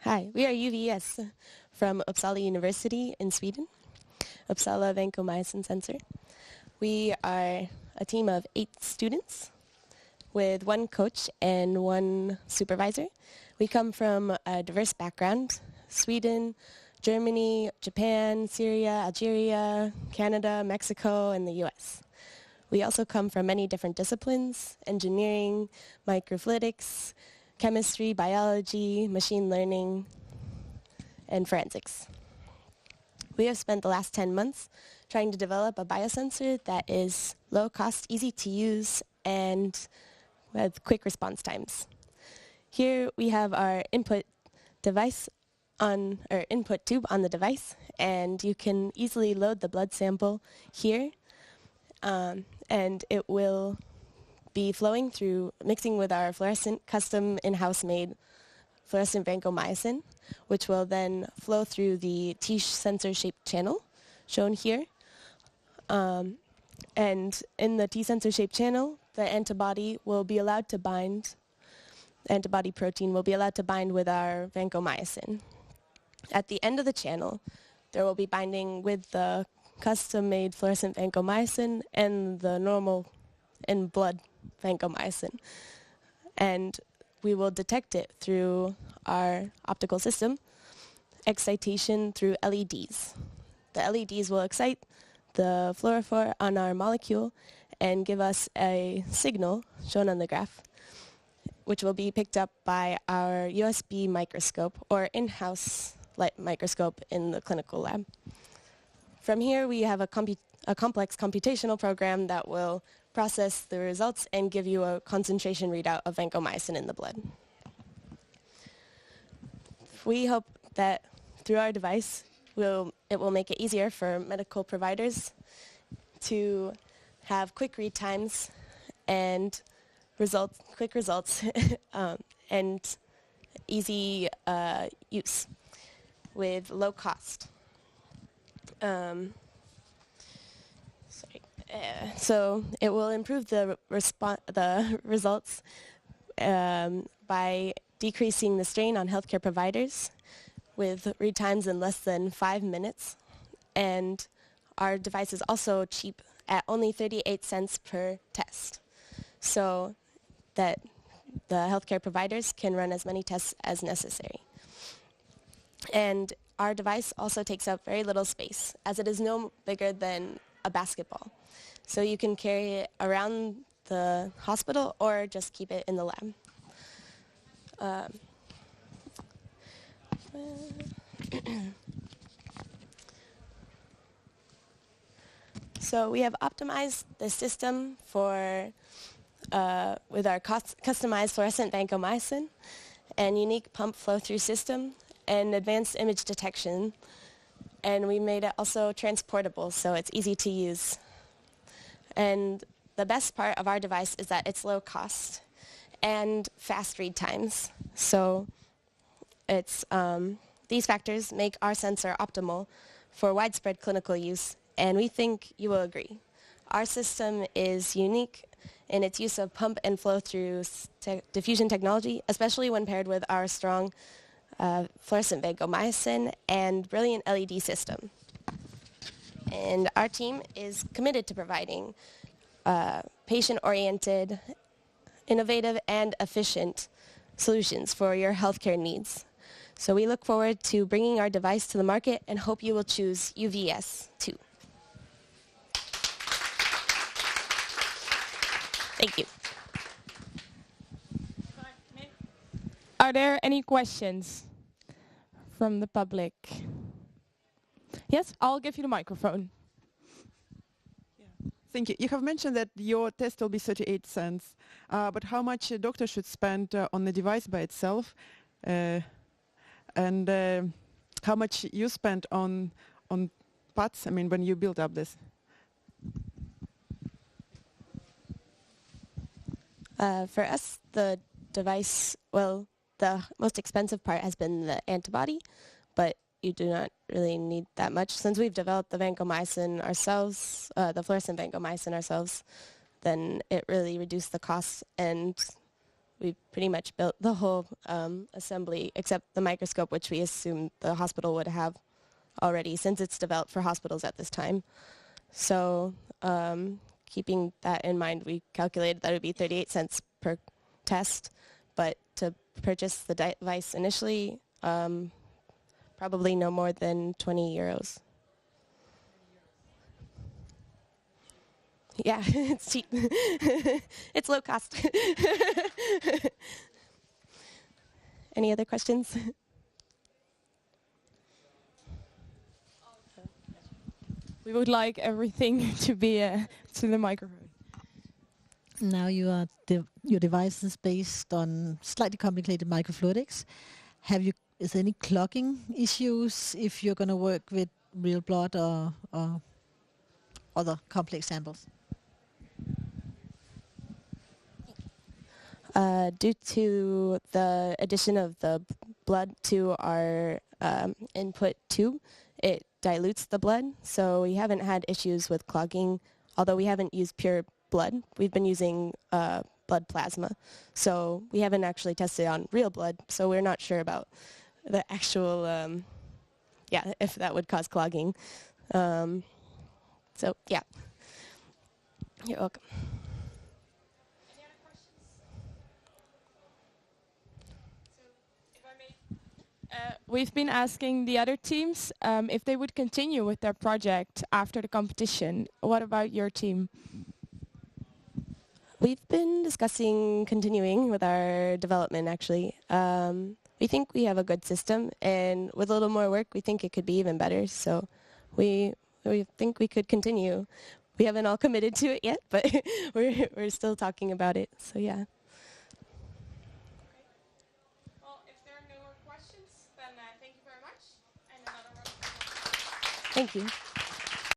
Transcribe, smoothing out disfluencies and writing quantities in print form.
Hi, we are U.V.S. from Uppsala University in Sweden, Uppsala Vancomycin Sensor. We are a team of 8 students with 1 coach and 1 supervisor. We come from a diverse background: Sweden, Germany, Japan, Syria, Algeria, Canada, Mexico, and the U.S. We also come from many different disciplines: engineering, microfluidics, chemistry, biology, machine learning, and forensics. We have spent the last 10 months trying to develop a biosensor that is low cost, easy to use, and with quick response times. Here we have our input tube on the device, and you can easily load the blood sample here, and it will be flowing through, mixing with our fluorescent custom in-house made fluorescent vancomycin, which will then flow through the T-sensor shaped channel shown here. And in the T-sensor shaped channel, the antibody protein will be allowed to bind with our vancomycin. At the end of the channel, there will be binding with the custom-made fluorescent vancomycin and the normal in blood vancomycin. And we will detect it through our optical system, excitation through LEDs. The LEDs will excite the fluorophore on our molecule and give us a signal, shown on the graph, which will be picked up by our USB microscope or in-house light microscope in the clinical lab. From here, we have a complex computational program that will process the results and give you a concentration readout of vancomycin in the blood. We hope that through our device, it will make it easier for medical providers to have quick read times and quick results and easy use with low cost. So it will improve the results by decreasing the strain on healthcare providers with read times in less than 5 minutes. And our device is also cheap at only 38 cents per test, so that the healthcare providers can run as many tests as necessary. And our device also takes up very little space, as it is no bigger than a basketball. So you can carry it around the hospital or just keep it in the lab. So we have optimized the system with our customized fluorescent vancomycin and unique pump flow-through system and advanced image detection. And we made it also transportable, so it's easy to use. And the best part of our device is that it's low cost and fast read times. So these factors make our sensor optimal for widespread clinical use, and we think you will agree. Our system is unique in its use of pump and flow-through diffusion technology, especially when paired with our strong fluorescent vancomycin and brilliant LED system. And our team is committed to providing patient-oriented, innovative, and efficient solutions for your healthcare needs. So we look forward to bringing our device to the market and hope you will choose U.V.S. too. Thank you. Are there any questions from the public? Yes, I'll give you the microphone. Thank you. You have mentioned that your test will be 38 cents, but how much a doctor should spend on the device by itself, and how much you spent on parts, I mean, when you build up this? For us, the device, well, the most expensive part has been the antibody, but you do not really need that much. Since we've developed the vancomycin ourselves, the fluorescent vancomycin ourselves, then it really reduced the costs, and we pretty much built the whole assembly except the microscope, which we assumed the hospital would have already since it's developed for hospitals at this time. So keeping that in mind, we calculated that it would be 38 cents per test, but to purchase the device initially, probably no more than 20 euros. Yeah, it's cheap. It's low cost. Any other questions? We would like everything to be to the microphone. Now your device is based on slightly complicated microfluidics. Is there any clogging issues if you're going to work with real blood or other complex samples? Due to the addition of the blood to our input tube, it dilutes the blood, so we haven't had issues with clogging, although we haven't used pure blood. We've been using blood plasma, so we haven't actually tested on real blood, so we're not sure about the actual, if that would cause clogging. So, yeah. You're welcome. We've been asking the other teams if they would continue with their project after the competition. What about your team? We've been discussing continuing with our development, actually. We think we have a good system, and with a little more work, we think it could be even better. So we think we could continue. We haven't all committed to it yet, but we're still talking about it. So, yeah. Thank you very much. And another round. Thank you.